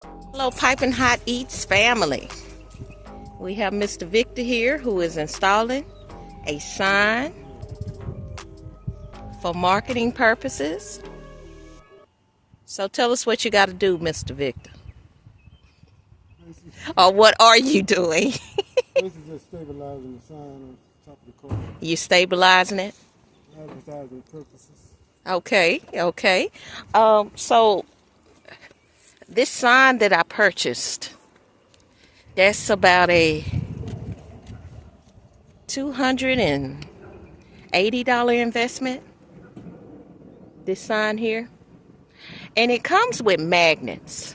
Hello, Piping Hot Eats family. We have Mr. Victor here who is installing a sign for marketing purposes. So tell us what you got to do, Mr. Victor. Or what are you doing? This is just stabilizing the sign on top of the car. You stabilizing it? Advertising purposes. Okay. So this sign that I purchased, that's about a $280 investment. This sign here. And it comes with magnets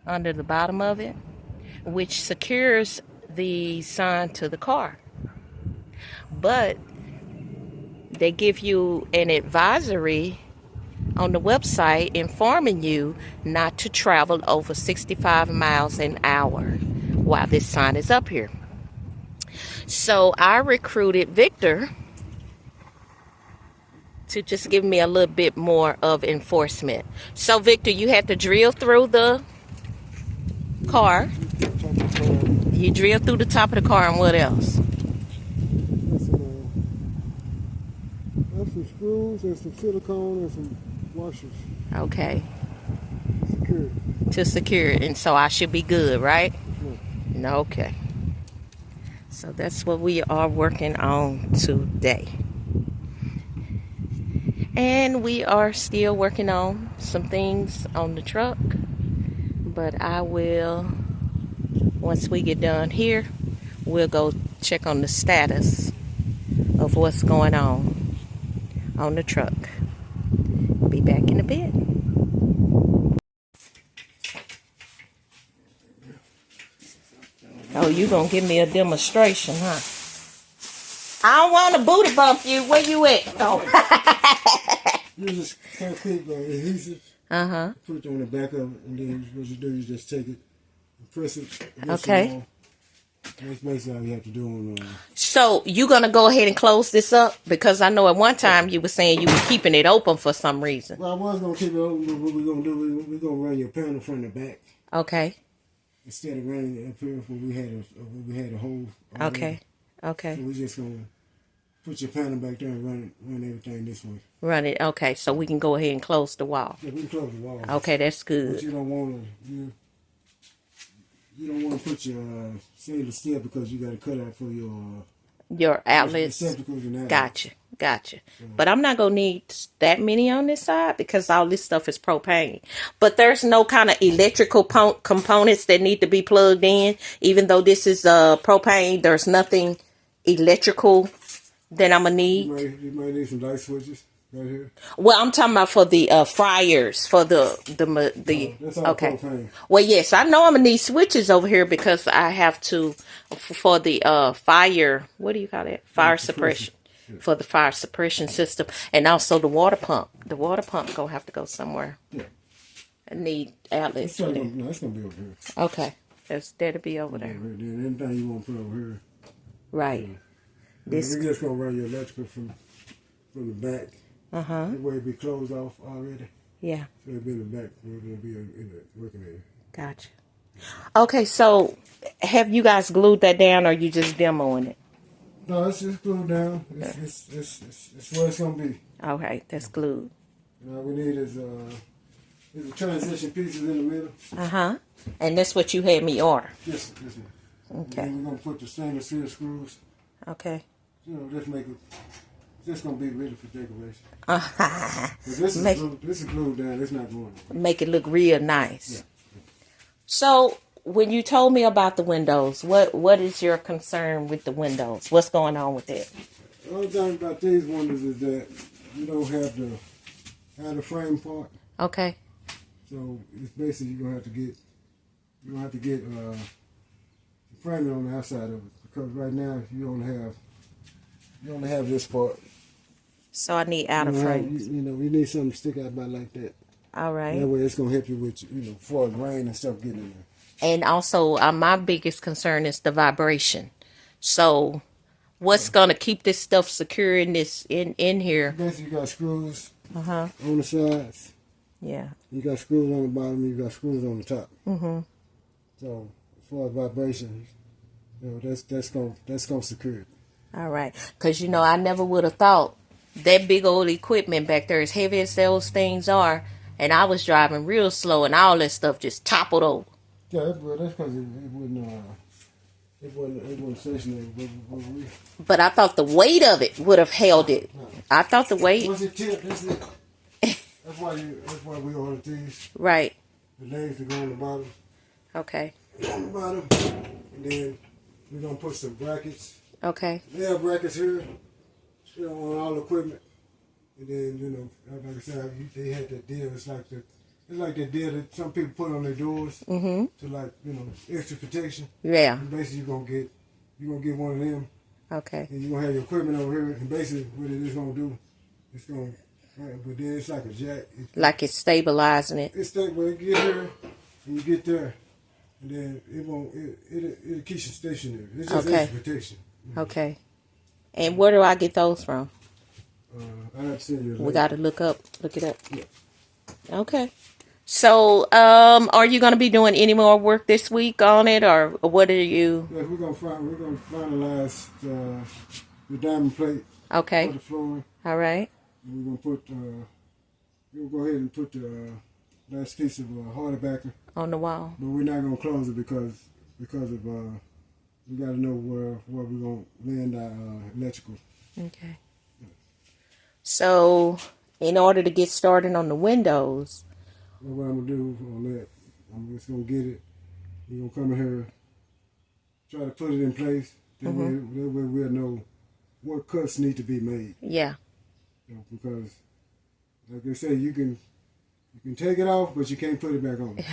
under the bottom of it, which secures the sign to the car. But they give you an advisory on the website informing you not to travel over 65 miles an hour while this sign is up here. So I recruited Victor to just give me a little bit more of enforcement. So Victor, you have to drill through the car. You drill through the top of the car, and what else? There's some screws and some silicone and some washers. Okay. Secure. To secure it, and so I should be good, right? Yeah. No, okay. So that's what we are working on today. And we are still working on some things on the truck. But I will, once we get done here, we'll go check on the status of what's going on the truck. Be back in a bit. Oh, you gonna give me a demonstration, huh? I don't want to booty bump you. Where you at? Oh. You just can't keep the adhesive. Put it on the back of it, and then what you do is just take it and press it against the wall. That's basically all you have to do on. So you gonna go ahead and close this up, because I know at one time you were saying you were keeping it open for some reason. Well, I was gonna keep it open, but what we're gonna do, we're gonna run your panel from the back. Okay. Instead of running it up here where we had a hole. Okay. So we're just gonna put your panel back there and run everything this way. Run it. Okay, so we can go ahead and close the wall. Yeah, we can close the wall. Okay, that's good. But you don't want to. You don't want to put your stainless steel because you got to cut out for your outlets. Receptacles and outlets. Gotcha. But I'm not gonna need that many on this side because all this stuff is propane. But there's no kind of electrical components that need to be plugged in. Even though this is propane, there's nothing electrical that I'm gonna need. You might need some light switches right here. Well, I'm talking about for the fryers, for the that's all okay. propane. Well, yes, I know I'm gonna need switches over here because I have to for the fire. What do you call it? Fire suppression. Yeah. For the fire suppression system, and also the water pump. The water pump gonna have to go somewhere. Yeah. I need outlets. No, it's gonna be over here. Okay, that'll be over there. Then anything you want to put over here. Right. We're just gonna run your electrical from the back. That way it be closed off already. Yeah. So it'll be in the back. We're gonna be in the working area. Gotcha. Okay, so have you guys glued that down, or you just demoing it? No, it's just glued down. It's where it's gonna be. Okay, that's glued. And all we need is the transition pieces in the middle. And that's what you had me order. Yes. Okay. And then we're gonna put the stainless steel screws. Okay. Just make it. It's gonna be ready for decoration. This is glued down. It's not going on. Make it look real nice. Yeah. So when you told me about the windows, what is your concern with the windows? What's going on with it? The only thing about these windows is that you don't have the frame part. Okay. So it's basically you're gonna have to get the framing on the outside of it, because right now you only have this part. So I need outer frames. You need something to stick out by like that. All right. That way it's gonna help you with for rain and stuff getting in there. And also, my biggest concern is the vibration. So, what's gonna keep this stuff secure in here? Basically, you got screws on the sides. Yeah. You got screws on the bottom, you got screws on the top. Mm-hmm. So as far as vibrations, you know, that's gonna secure it. All right. Because, you know, I never would have thought that big old equipment back there, as heavy as those things are, and I was driving real slow and all that stuff just toppled over. Yeah, that's because it wasn't stationary. But I thought the weight of it would have held it. No. I thought the weight. Once it tipped, that's it. That's why we ordered these. Right. The legs to go on the bottom. Okay. On the bottom. And then we're gonna put some brackets. Okay. They have brackets here, you know, on all equipment. And then, you know, like I said, they had that deal. It's like that deal that some people put on their doors Mm-hmm. to, like, you know, extra protection. Yeah. And basically you're gonna get one of them. Okay. And you're gonna have your equipment over here, and basically what it is gonna do, it's gonna, but then it's like a jack. Like it's stabilizing it. It's when you get here and you get there, and then it'll keep you stationary. It's just Okay. extra protection. Okay. And where do I get those from? I have to send you a link. We got to look it up. Yeah. Okay. So, are you going to be doing any more work this week on it, or what are you? Yeah, we're gonna finalize the diamond plate Okay. for the flooring. All right. And we're gonna we'll go ahead and put the last piece of harder backer On the wall. but we're not gonna close it because of we got to know where we're gonna land our electrical. Okay. So, in order to get started on the windows. What I'm gonna do on that, I'm just gonna get it. We're gonna come in here, try to put it in place. That way we'll know what cuts need to be made. Yeah. You know, because, like they say, you can take it off, but you can't put it back on. So,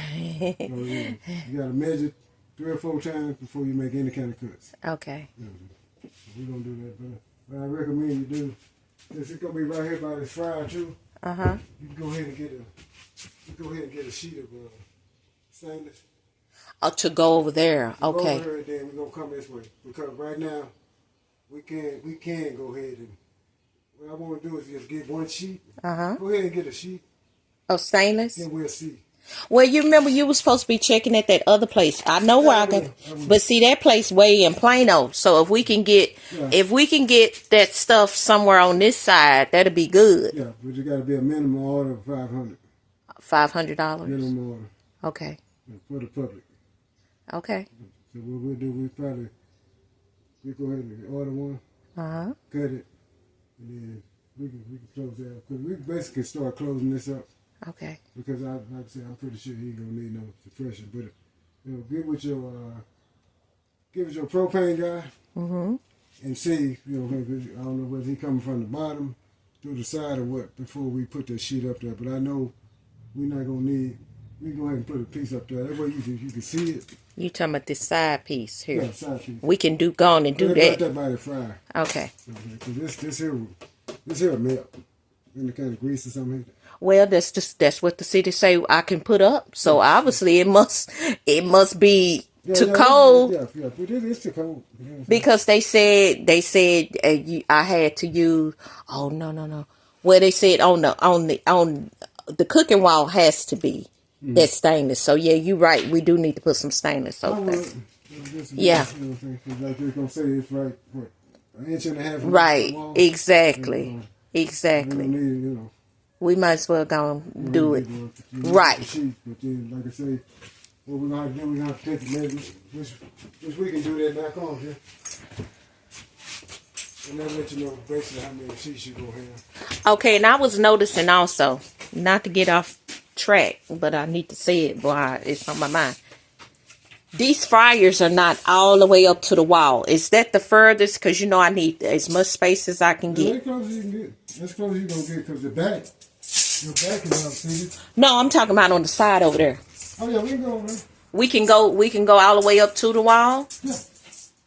you got to measure 3 or 4 times before you make any kind of cuts. Okay. You know, so we're gonna do that, but I recommend you do. Since it's gonna be right here by this fryer too. You can go ahead and get a sheet of stainless. Oh, to go over there. Okay. Go over here, and then we're gonna come this way because right now we can go ahead and. What I want to do is just get one sheet. Go ahead and get a sheet. Of stainless? Then we'll see. Well, you remember you were supposed to be checking at that other place. I know where I can, but see that place way in Plano. So if we can get that stuff somewhere on this side, that'll be good. Yeah, but you got to be a minimum order of $500. $500. Minimum order. Okay. For the public. Okay. So what we'll do, we go ahead and order one. Cut it, and then we can close that because we basically start closing this up. Okay. Because like I said, I'm pretty sure he ain't gonna need no suppression. But you know, get with your propane guy and see. You know, I don't know whether he coming from the bottom through the side or what before we put that sheet up there. But I know we're not gonna need. We can go ahead and put a piece up there. That way you can see it. You talking about this side piece here? Yeah, side piece. We can go on and do that. Right there by the fryer. Okay. Because this here melt. Any kind of grease or something like that. Well, that's what the city say I can put up. So obviously it must be too cold. Yeah, but it's too cold. Because they said I had to use. Oh no. Well, they said on the cooking wall has to be that stainless. So yeah, you're right. We do need to put some stainless over there. Yeah. Like they're gonna say it's like what, an inch and a half. Right. Wall. Exactly. Exactly. Need, we might as well go and do it. Right. But then, like I say, what we're going to do, we're going to have to take the measurements, which we can do that back on here. And that'll let you know basically how many sheets you're going to have. Okay, and I was noticing also, not to get off track, but I need to say it, boy, it's on my mind. These fryers are not all the way up to the wall. Is that the furthest? Because, you know, I need as much space as I can get. As close as you can get. As close as you're going to get because your back is up, see? No, I'm talking about on the side over there. Oh, yeah, we can go over there. We can go all the way up to the wall? Yeah.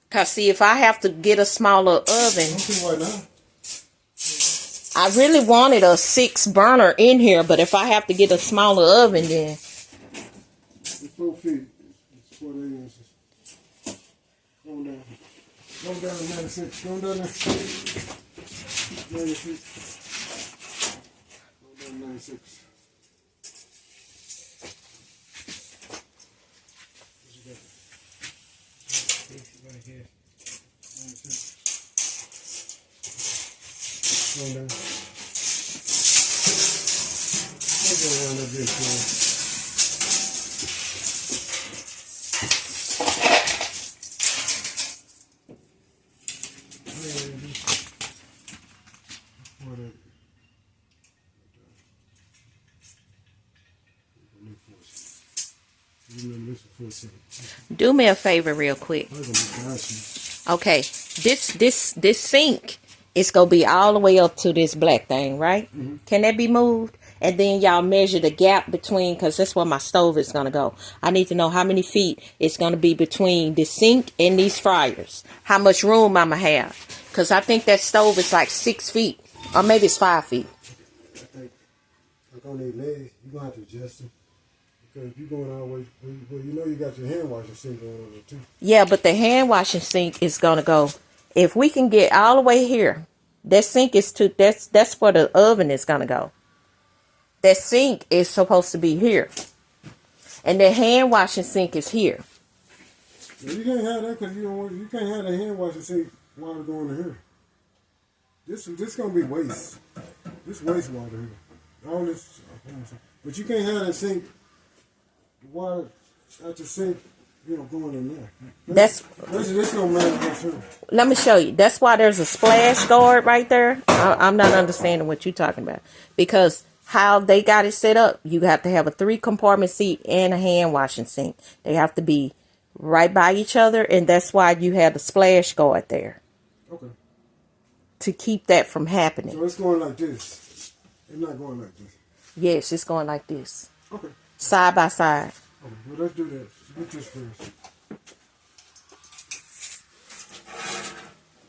Because, see, if I have to get a smaller oven. Why not? I really wanted a 6-burner in here, but if I have to get a smaller oven, then. It's 4 feet. It's 48 inches. Going down. Going down to 96. Going down there. 96. Going down to 96. Right here. Going down. Go around a bit more. Do me a favor real quick. Okay, this sink is gonna be all the way up to this black thing, right? Mm-hmm. Can that be moved? And then y'all measure the gap between, because that's where my stove is gonna go. I need to know how many feet it's gonna be between the sink and these fryers. How much room I'ma have? Because I think that stove is like 6 feet, or maybe it's 5 feet. I think like on these legs, you're gonna have to adjust them. Because if you're going all the way, well, you know you got your hand washing sink going on there too. Yeah, but the hand washing sink is gonna go. If we can get all the way here, that sink is to that's where the oven is gonna go. That sink is supposed to be here, and the hand washing sink is here. Well, you can't have that because you can't have the hand washing sink water going to here. This gonna be waste. This wastewater here. All this, but you can't have that sink. Water at the sink, going in there. This gonna manifest here. Let me show you. That's why there's a splash guard right there. I'm not understanding what you're talking about, because how they got it set up, you have to have a 3-compartment seat and a hand washing sink. They have to be right by each other, and that's why you have the splash guard there. Okay. To keep that from happening. So it's going like this. It's not going like this. Yes, it's going like this. Okay. Side by side. Okay, well, let's do that. Get this first.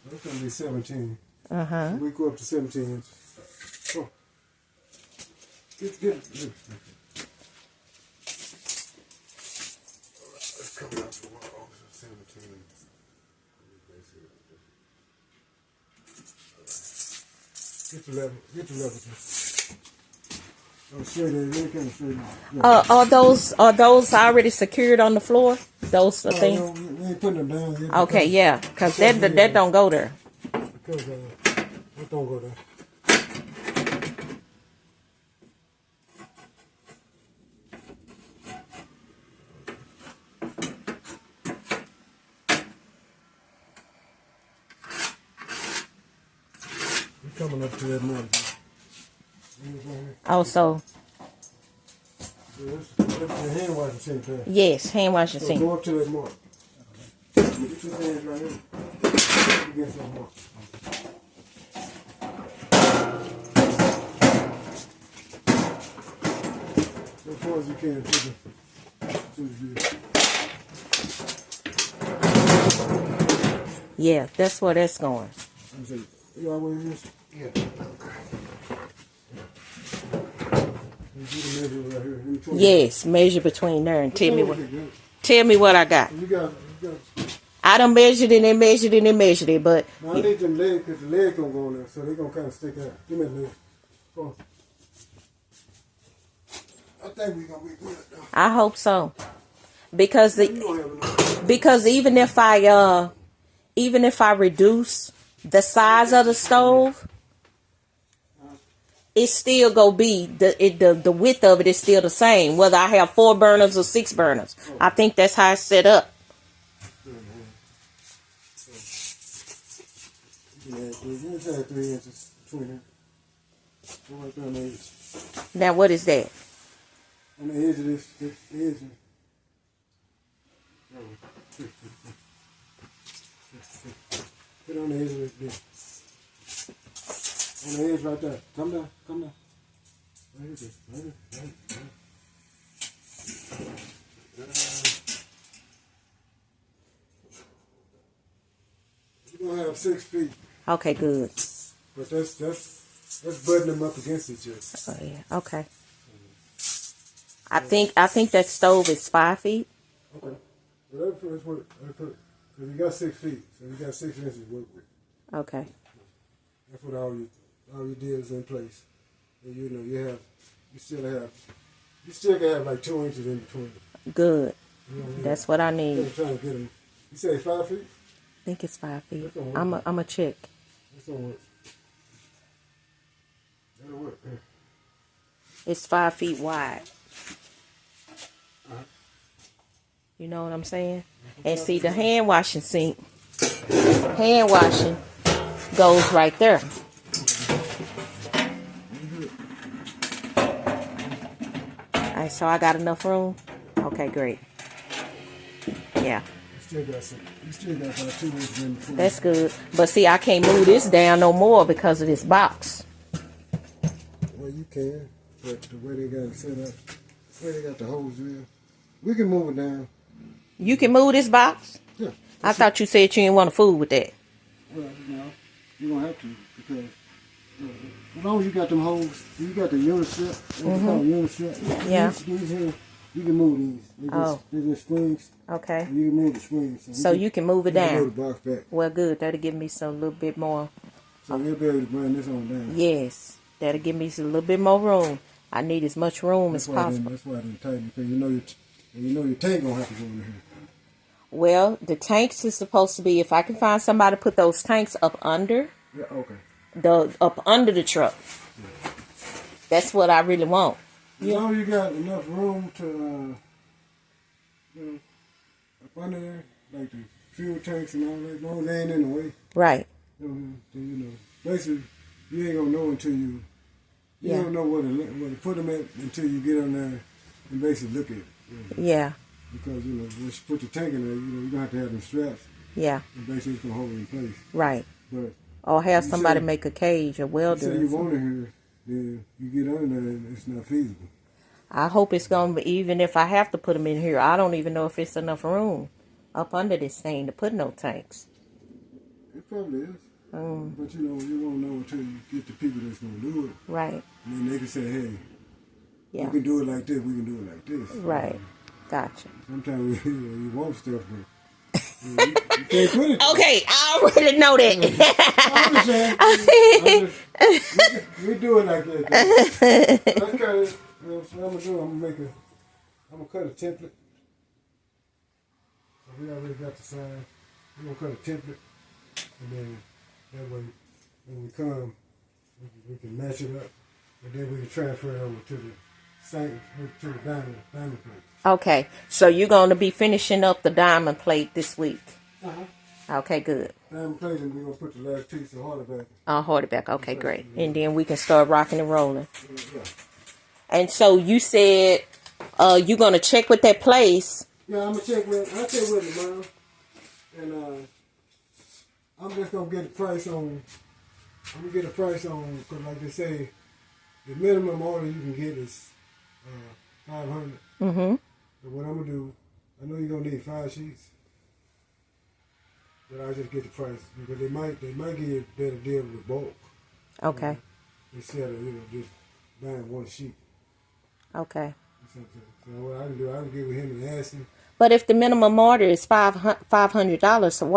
That's going to be 17. Uh-huh. So we go up to 17 inches. Oh. Get it. Let's come out to the wall. 17. Get the level. Are those already secured on the floor? Those things? No, we ain't putting them down yet. Okay, yeah, because that don't go there. Because that don't go there. We're coming up to that mark. Also. That's the hand washing sink there. Yes, hand washing sink. Go up to that mark. Get your hands right here. Against that mark. As far as you can to the view. Yeah, that's where that's going. You always use? Yeah. Yes, measure between there and tell me what I got. I done measured it and measured it and measured it, but now I need them legs because the legs gonna go in there, so they're gonna kind of stick out. Give me that leg. Go on. I think we're gonna be good though. I hope so, because even if I reduce the size of the stove, it's still gonna be the width of it is still the same, whether I have 4 burners or 6 burners. I think that's how it's set up. Yeah, 3 inches between them. Right down the edge. Now what is that? On the edge of this edge. Put it on the edge of this. On the edge right there. Come down. Right here. You're gonna have 6 feet. Okay, good. But that's butting them up against each other. Oh yeah. Okay. I think that stove is 5 feet. Okay. Well, that's what because you got 6 feet, so you got 6 inches to work with. Okay. That's what all your deals in place. And you still can have like 2 inches in between. Good. You know, that's what I need. Trying to get them. You say 5 feet? think it's 5 feet. I'm a check. That's gonna work. That'll work. Yeah. It's 5 feet wide. You know what I'm saying? And see, the hand washing sink, hand washing goes right there. Alright, so I got enough room? Okay, great. Yeah. You still got about 2 inches in between. That's good. But see, I can't move this down no more because of this box. Well, you can, but the way they got it set up, the way they got the hose in, we can move it down. You can move this box? Yeah. I thought you said you didn't want to fool with that. Well, no, you don't have to because as long as you got them holes, you got the unit strap. Unit strap. Yeah. These here, you can move these. They're just springs. Okay. You can move the springs. So you can move it down. Move the box back. Well, good. That'll give me some little bit more. So you'll be able to bring this on down. Yes. That'll give me a little bit more room. I need as much room as possible. That's why I didn't tighten it, because you know your tank gonna have to go in here. Well, the tanks is supposed to be, if I can find somebody to put those tanks up under. Yeah, okay. Up under the truck. Yeah. That's what I really want. As long as you got enough room to, up under there, like the fuel tanks and all that, no laying in the way. Right. Basically, you ain't gonna know until you don't know where to put them at until you get on there and basically look at it. Yeah. Because, once you put the tank in there, you're gonna have to have them straps. Yeah. And basically it's gonna hold it in place. Right. But or have somebody make a cage, a welder. Say you want it here, then you get under there and it's not feasible. I hope it's going to be, even if I have to put them in here, I don't even know if it's enough room up under this thing to put no tanks. It probably is. But you won't know until you get the people that's going to do it. Right. And then they can say, hey, we can do it like this, we can do it like this. Right. Gotcha. Sometimes you want stuff, but you can't put it. Okay, I already know that. We do it like that. That's kind of, what I'm going to do, I'm going to cut a template. So we already got the sign. We're going to cut a template. And then that way, when we come, we can match it up. And then we can transfer it over to the diamond plate. Okay, so you're going to be finishing up the diamond plate this week. Okay, good. Diamond plate, and we're going to put the last piece of hardback. Hardback, okay, great. And then we can start rocking and rolling. Yeah. And so you said you're going to check with that place. Yeah, I'll check with it, Mom. And I'm just going to get a price on, because like they say, the minimum order you can get is $500. Mm-hmm. But what I'm going to do, I know you're going to need 5 sheets. But I'll just get the price, because they might give you a better deal with bulk. Okay. Instead of, just buying 1 sheet. Okay. So what I can do, I can get with him and ask him. But if the minimum order is $500, so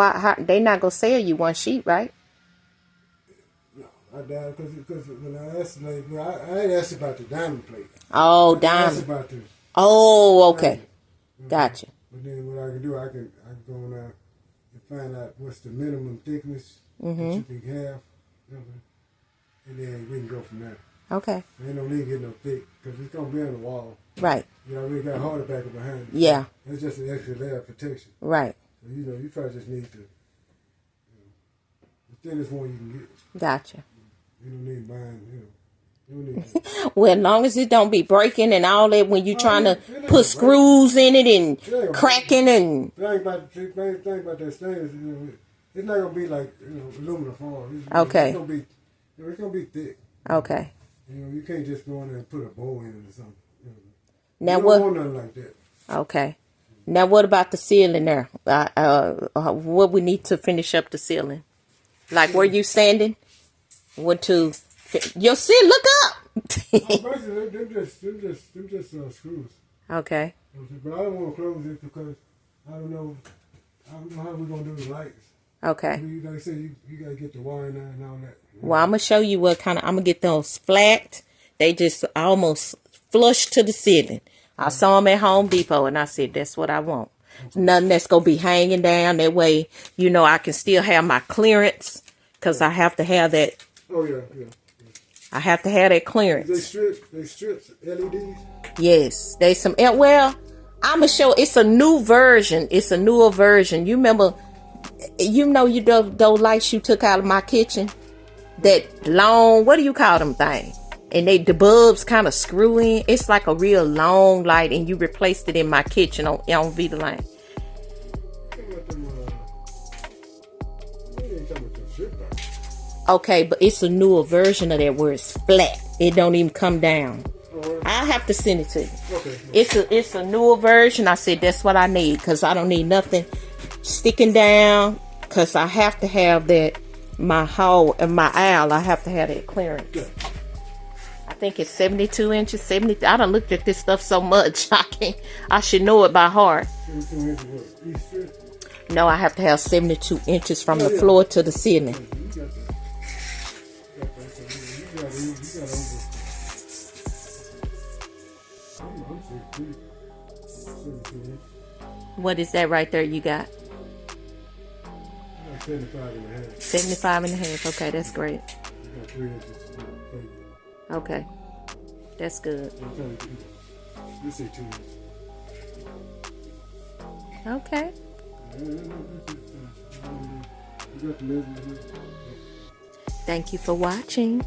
they not gonna sell you 1 sheet, right? No, I doubt because when I asked the lady, I ain't asked about the diamond plate. Oh, diamond. I asked about the. Oh, okay. Gotcha. But then what I can do, I can go now and find out what's the minimum thickness that you can have, and then we can go from there. Okay. Ain't no need to get no thick, because it's going to be on the wall. Right. We got hardback behind it. Yeah. It's just an extra layer of protection. Right. So, you probably just need to, the thinnest one you can get. Gotcha. You don't need buying, you don't need to. Well, as long as it don't be breaking and all that when you're trying to put screws in it and cracking and. The thing about that stainless, it's not going to be like, aluminum foil. Okay. It's going to be thick. Okay. You can't just go in there and put a bow in it or something. Now you don't want nothing like that. Okay. Now what about the ceiling there? What we need to finish up the ceiling? Like where you standing? Your ceiling? Look up. Basically, them just screws. Okay. But I don't want to close it because I don't know how we're gonna do the lights. Okay. Like I said, you gotta get the wire now and all that. Well, I'm gonna show you what kind of. I'm gonna get those flat. They just almost flush to the ceiling. I saw them at Home Depot, and I said that's what I want. Nothing that's going to be hanging down. That way, you know, I can still have my clearance. Because I have to have that. Oh, yeah. I have to have that clearance. They strips LEDs? Yes. They some, well, I'm going to show, it's a new version. It's a newer version. You remember, you know, those lights you took out of my kitchen? That long, what do you call them thing? And the bulbs kind of screw in. It's like a real long light, and you replaced it in my kitchen on Vita Lane. Okay, but it's a newer version of that where it's flat. It don't even come down. I'll have to send it to you. Okay. It's a newer version. I said that's what I need because I don't need nothing sticking down because I have to have that, my hole and my aisle, I have to have that clearance. Yeah. I think it's 72 inches, 70. I done looked at this stuff so much. I should know it by heart. 72 inches what? No, I have to have 72 inches from the floor to the ceiling. What is that right there you got? 75 and a half. 75 and a half. Okay, that's great. Okay, that's good. Okay. Thank you for watching.